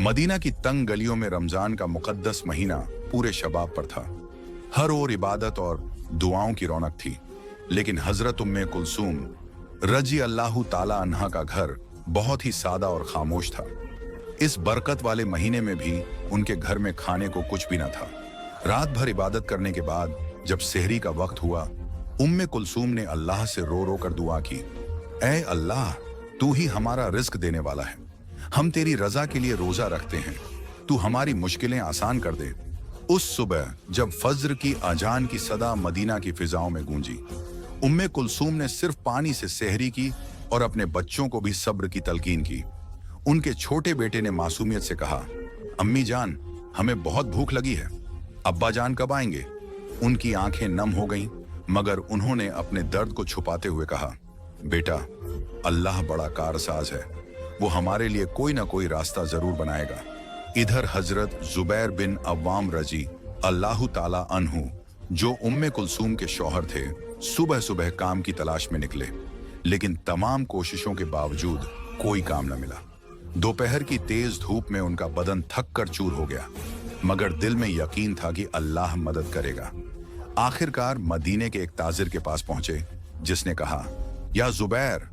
Medina की तंग गलियों में रमजान का मुकद्दस महीना पूरे शबाब पर था। हर ओर इबादत और दुआओं की रौनक थी, लेकिन हजरत उम्मे कुलसूम रजी अल्लाहु ताला अन्हा का घर बहुत ही सादा और खामोश था। इस बरकत वाले महीने में भी उनके घर में खाने को कुछ भी न था। रात भर इबादत करने के बाद जब सेहरी का वक्त हुआ, उम्मे कुलसूम ने अल्लाह से रो रो कर दुआ की, ऐ अल्लाह, तू ही हमारा रिस्क देने वाला है। हम तेरी रजा के लिए रोजा रखते हैं, तू हमारी मुश्किलें आसान कर दे। उस सुबह जब फज्र की अजान की सदा मदीना की फिजाओं में गूंजी, उम्मे कुलसूम ने सिर्फ पानी से सेहरी की और अपने बच्चों को भी सब्र की तलकीन की। उनके छोटे बेटे ने मासूमियत से कहा, अम्मी जान, हमें बहुत भूख लगी है, अब्बा जान कब आएंगे? उनकी आंखें नम हो गईं, मगर उन्होंने अपने दर्द को छुपाते हुए कहा, बेटा, अल्लाह बड़ा कारसाज है, वो हमारे लिए कोई ना कोई रास्ता जरूर बनाएगा। इधर हजरत जुबैर बिन अव्वाम रजी अल्लाहु ताला अन्हु, जो उम्मे कुलसूम के शौहर थे, सुबह सुबह काम की तलाश में निकले, लेकिन तमाम कोशिशों के बावजूद कोई काम न मिला। दोपहर की तेज धूप में उनका बदन थक कर चूर हो गया, मगर दिल में यकीन था कि अल्लाह मदद करेगा। आखिरकार मदीने के एक ताजिर के पास पहुंचे, जिसने कहा, या जुबैर,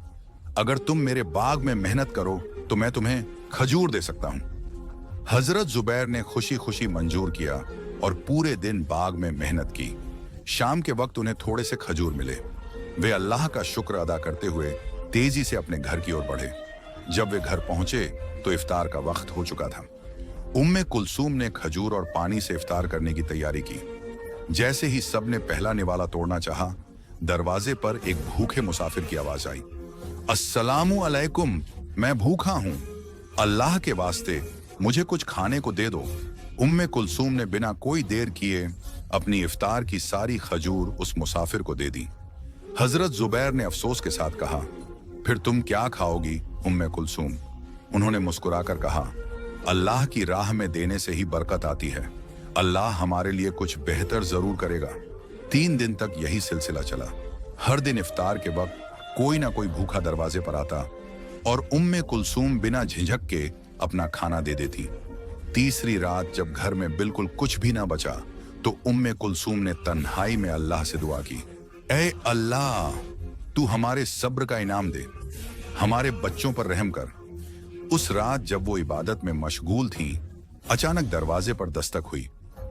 अगर तुम मेरे बाग में मेहनत करो तो मैं तुम्हें खजूर दे सकता हूं। हजरत जुबैर ने खुशी खुशी मंजूर किया और पूरे दिन बाग में मेहनत की। शाम के वक्त उन्हें थोड़े से खजूर मिले। वे अल्लाह का शुक्र अदा करते हुए तेजी से अपने घर की ओर बढ़े। जब वे घर पहुंचे तो इफ्तार का वक्त हो चुका था। उम्मे कुलसूम ने खजूर और पानी से इफ्तार करने की तैयारी की। जैसे ही सबने पहला निवाला तोड़ना चाहा, दरवाजे पर एक भूखे मुसाफिर की आवाज आई, अस्सलामु अलैकुम, मैं भूखा हूं, अल्लाह के वास्ते मुझे कुछ खाने को दे दो। उम्मे कुलसूम ने बिना कोई देर किए अपनी इफ्तार की सारी खजूर उस मुसाफिर को दे दी। हजरत जुबैर ने अफसोस के साथ कहा, फिर तुम क्या खाओगी उम्मे कुलसूम? उन्होंने मुस्कुराकर कहा, अल्लाह की राह में देने से ही बरकत आती है, अल्लाह हमारे लिए कुछ बेहतर जरूर करेगा। 3 दिन तक यही सिलसिला चला। हर दिन इफ्तार के वक्त कोई ना कोई भूखा दरवाजे पर आता और उम्मे कुलसूम बिना झिझक के अपना खाना दे देती। तीसरी रात जब घर में बिल्कुल कुछ भी ना बचा तो उम्मे कुलसूम ने तन्हाई में अल्लाह से दुआ की, ऐ अल्लाह, तू हमारे सब्र का इनाम दे, हमारे बच्चों पर रहम कर। उस रात जब वो इबादत में मशगूल थीं, अचानक दरवाजे पर दस्तक हुई।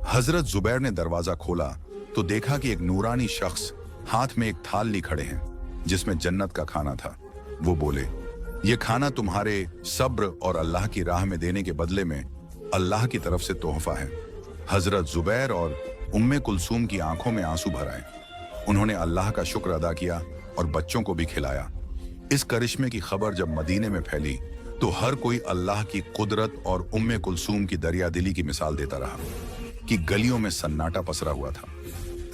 हजरत जुबैर ने दरवाजा खोला तो देखा कि एक नूरानी शख्स हाथ में एक थाल ली खड़े हैं, जिसमें जन्नत का खाना था। वो बोले, ये खाना तुम्हारे सब्र और अल्लाह की राह में देने के बदले में अल्लाह की तरफ से तोहफा है। हजरत जुबैर और उम्मे कुलसूम की आंखों में आंसू भर आए। उन्होंने अल्लाह का शुक्र अदा किया और बच्चों को भी खिलाया। इस करिश्मे की खबर जब मदीने में फैली तो हर कोई अल्लाह की कुदरत और उम्मे कुलसूम की दरियादिली की मिसाल देता रहा कि गलियों में सन्नाटा पसरा हुआ था।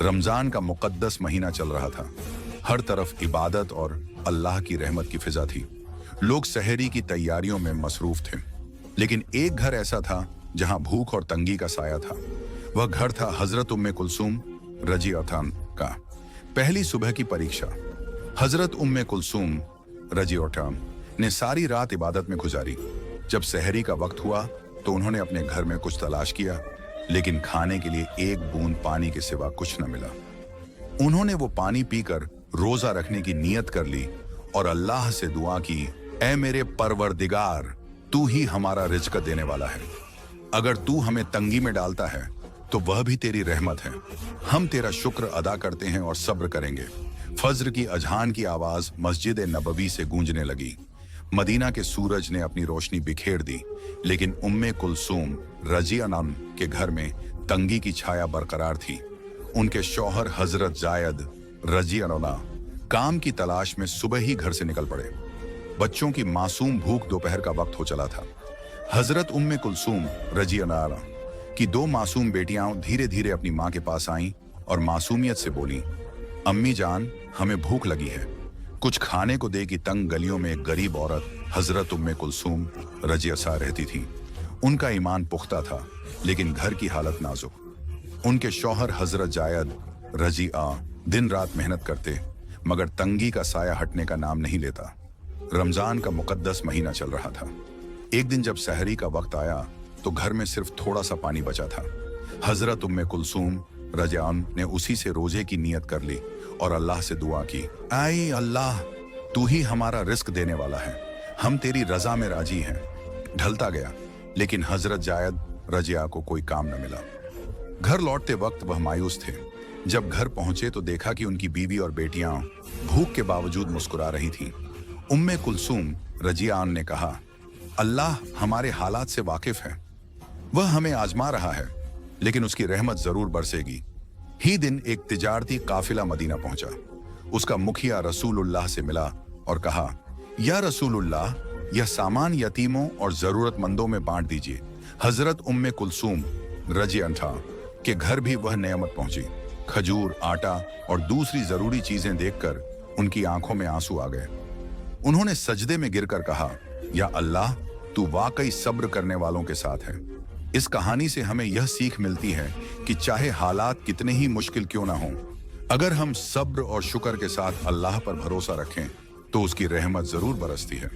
रमजान का मुकद्दस महीना चल रहा था। हर तरफ इबादत और अल्लाह की रहमत की फिजा थी। लोग सहरी की तैयारियों में मसरूफ थे, लेकिन एक घर ऐसा था जहां भूख और तंगी का साया था। वह घर था हजरत उम्मे कुलसूम रजी अथान का। पहली सुबह की परीक्षा। हजरत उम्मे कुलसूम रजी अथान ने सारी रात इबादत में गुजारी। जब सहरी का वक्त हुआ तो उन्होंने अपने घर में कुछ तलाश किया, लेकिन खाने के लिए एक बूंद पानी के सिवा कुछ न मिला। उन्होंने वो पानी पीकर रोजा रखने की नीयत कर ली और अल्लाह से दुआ की, ऐ मेरे परवरदिगार, तू ही हमारा रिज्क देने वाला है। अगर तू हमें तंगी में डालता है तो वह भी तेरी रहमत है। हम तेरा शुक्र अदा करते हैं और सब्र करेंगे। फज्र की अजान की आवाज मस्जिद नबवी से गूंजने लगी। मदीना के सूरज ने अपनी रोशनी बिखेर दी, लेकिन उम्मे कुलसूम रजी अनम के घर में तंगी की छाया बरकरार थी। उनके शौहर हजरत जायद रजी अनोना काम की तलाश में सुबह ही घर से निकल पड़े। बच्चों की मासूम भूख दोपहर का वक्त हो चला था। हजरत उम्मे कुलसूम रजी अनोना की 2 मासूम बेटियां धीरे धीरे अपनी मां के पास आईं और मासूमियत से बोली, अम्मी जान, हमें भूख लगी है, कुछ खाने को दे। की तंग गलियों में एक गरीब औरत हजरत उम्मे कुलसूम रजी असा रहती थी। उनका ईमान पुख्ता था, लेकिन घर की हालत नाजुक। उनके शौहर हजरत जायद रजी दिन रात मेहनत करते, मगर तंगी का साया हटने का नाम नहीं लेता। रमजान का मुकद्दस महीना चल रहा था। एक दिन जब सहरी का वक्त आया तो घर में सिर्फ थोड़ा सा पानी बचा था। हजरत उम्मे कुलसूम रज़ियल्लाहु ने उसी से रोजे की नियत कर ली और अल्लाह से दुआ की, आई अल्लाह, तू ही हमारा रिस्क देने वाला है, हम तेरी रजा में राजी हैं। ढलता गया, लेकिन हजरत जायद रजिया को कोई काम न मिला। घर लौटते वक्त वह मायूस थे। जब घर पहुंचे तो देखा कि उनकी बीवी और बेटियां भूख के बावजूद मुस्कुरा रही थीं। उम्मे कुलसूम रज़ियल्लाहु ने कहा, अल्लाह हमारे हालात से वाकिफ है, वह हमें आजमा रहा है, लेकिन उसकी रहमत जरूर बरसेगी। ही दिन एक तिजारती काफिला मदीना पहुंचा। उसका मुखिया रसूलुल्लाह से मिला और कहा, या रसूलुल्लाह, यह सामान यतीमों और जरूरतमंदों में बांट दीजिए। हजरत उम्मे कुलसूम रज़ियल्लाहु के घर भी वह नेमत पहुंची। खजूर, आटा और दूसरी जरूरी चीजें देखकर उनकी आंखों में आंसू आ गए। उन्होंने सजदे में गिरकर कहा, या अल्लाह, तू वाकई सब्र करने वालों के साथ है। इस कहानी से हमें यह सीख मिलती है कि चाहे हालात कितने ही मुश्किल क्यों ना हों, अगर हम सब्र और शुक्र के साथ अल्लाह पर भरोसा रखें तो उसकी रहमत जरूर बरसती है।